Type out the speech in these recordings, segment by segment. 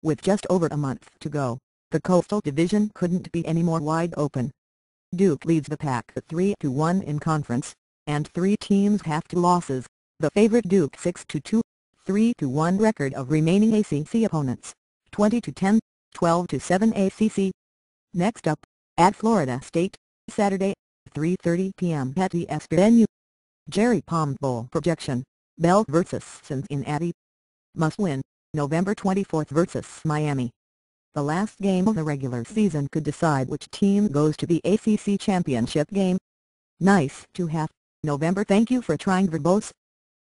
With just over a month to go, the Coastal Division couldn't be any more wide open. Duke leads the pack at 3-1 in conference, and 3 teams have 2 losses, the favorite Duke 6-2, 3-1 record of remaining ACC opponents, 20-10, 12-7 ACC. Next up, at Florida State, Saturday, 3:30 p.m. at ESPN. Jerry Palm Bowl projection, Bell vs. Cincinnati. Must win, November 24 vs. Miami. The last game of the regular season could decide which team goes to the ACC championship game. Nice to have, November. Thank you for trying verbose.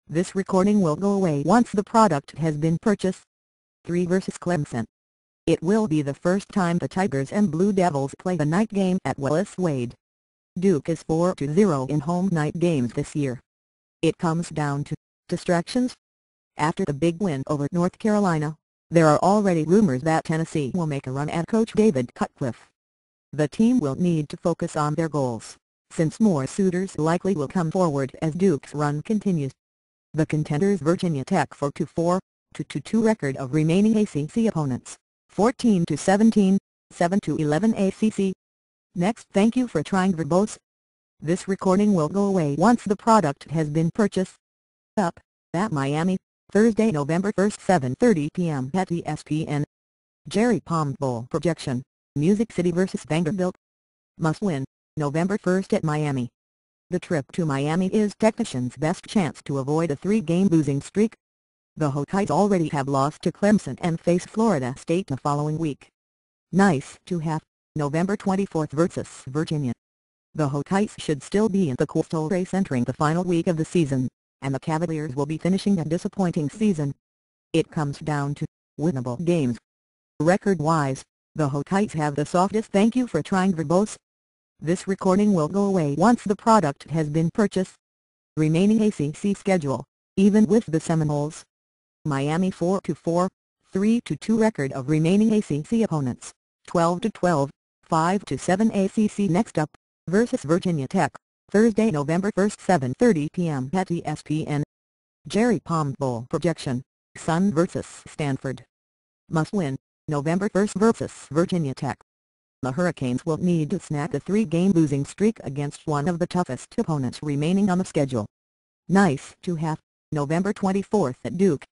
This recording will go away once the product has been purchased. 3 vs. Clemson. It will be the first time the Tigers and Blue Devils play the night game at Willis Wade. Duke is 4-0 in home night games this year. It comes down to distractions. After the big win over North Carolina, there are already rumors that Tennessee will make a run at coach David Cutcliffe. The team will need to focus on their goals, since more suitors likely will come forward as Duke's run continues. The contenders Virginia Tech 4-4, 2-2 record of remaining ACC opponents, 14-17, 7-11 ACC. Next, thank you for trying verbose. This recording will go away once the product has been purchased. Up, at Miami, Thursday, November 1, 7:30 p.m. at ESPN. Jerry Palm Bowl projection, Music City vs. Vanderbilt. Must win, November 1 at Miami. The trip to Miami is Technician's best chance to avoid a 3-game losing streak. The Hokies already have lost to Clemson and face Florida State the following week. Nice to have, November 24 vs. Virginia. The Hokies should still be in the Coastal race entering the final week of the season, and the Cavaliers will be finishing a disappointing season. It comes down to winnable games. Record-wise, the Hokies have the softest. Thank you for trying verbose. This recording will go away once the product has been purchased. Remaining ACC schedule, even with the Seminoles. Miami 4-4, 3-2 record of remaining ACC opponents, 12-12, 5-7 ACC. Next up, versus Virginia Tech, Thursday, November 1, 7:30 p.m. at ESPN. Jerry Palm Bowl projection, Sun vs. Stanford. Must win, November 1 vs. Virginia Tech. The Hurricanes will need to snap a 3-game losing streak against one of the toughest opponents remaining on the schedule. Nice to have, November 24 at Duke.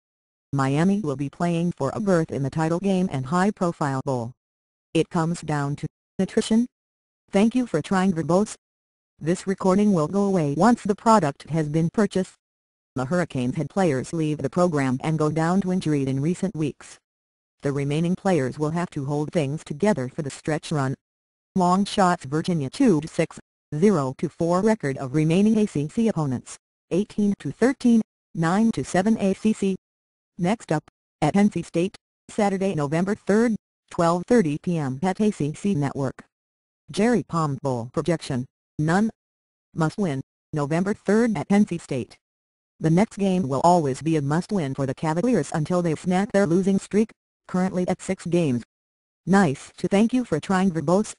Miami will be playing for a berth in the title game and high-profile bowl. It comes down to attrition. Thank you for trying verbose. This recording will go away once the product has been purchased. The Hurricanes had players leave the program and go down to injury in recent weeks. The remaining players will have to hold things together for the stretch run. Long shots Virginia 2-6, 0-4 record of remaining ACC opponents, 18-13, 9-7 ACC. Next up, at NC State, Saturday, November 3, 12:30 p.m. at ACC Network. Jerry Palm Bowl projection, none. Must win, November 3 at NC State. The next game will always be a must-win for the Cavaliers until they snap their losing streak, currently at 6 games. Nice to thank you for trying verbose.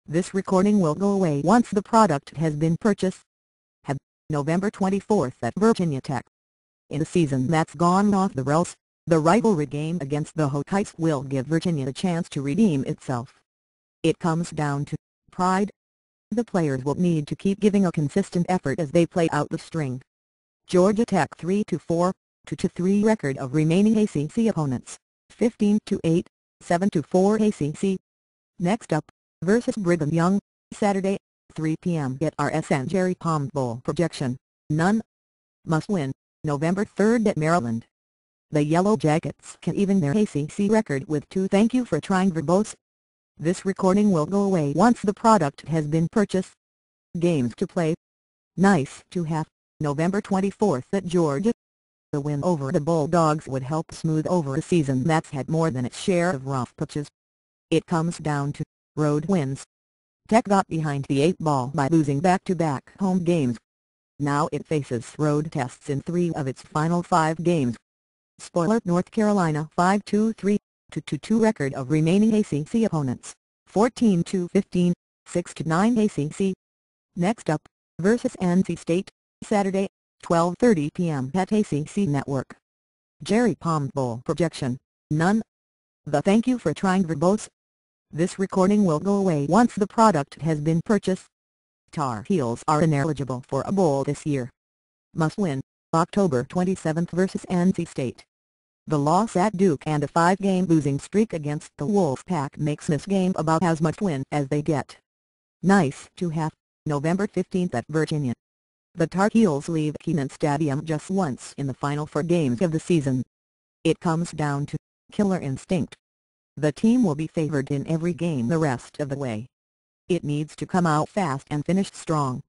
This recording will go away once the product has been purchased. Have, November 24 at Virginia Tech. In a season that's gone off the rails, the rivalry game against the Hokies will give Virginia a chance to redeem itself. It comes down to pride. The players will need to keep giving a consistent effort as they play out the string. Georgia Tech 3-4, 2-3 record of remaining ACC opponents, 15-8, 7-4 ACC. Next up, versus Brigham Young, Saturday, 3 p.m. at RSN. Jerry Palm Bowl projection, none. Must win, November 3 at Maryland. The Yellow Jackets can even their ACC record with 2. Thank you for trying verbose. This recording will go away once the product has been purchased. Games to play. Nice to have, November 24 at Georgia. The win over the Bulldogs would help smooth over a season that's had more than its share of rough patches. It comes down to road wins. Tech got behind the 8 ball by losing back-to-back home games. Now it faces road tests in 3 of its final 5 games. Spoiler: North Carolina 5-3, 2-2 record of remaining ACC opponents, 14-15, 6-9 ACC. Next up, versus NC State, Saturday, 12:30 p.m. at ACC Network. Jerry Palm Bowl projection, none. The thank you for trying verbose. This recording will go away once the product has been purchased. Tar Heels are ineligible for a bowl this year. Must win, October 27th vs NC State. The loss at Duke and a 5-game losing streak against the Wolfpack makes this game about as much win as they get. Nice to have, November 15th at Virginia. The Tar Heels leave Kenan Stadium just once in the final 4 games of the season. It comes down to killer instinct. The team will be favored in every game the rest of the way. It needs to come out fast and finish strong.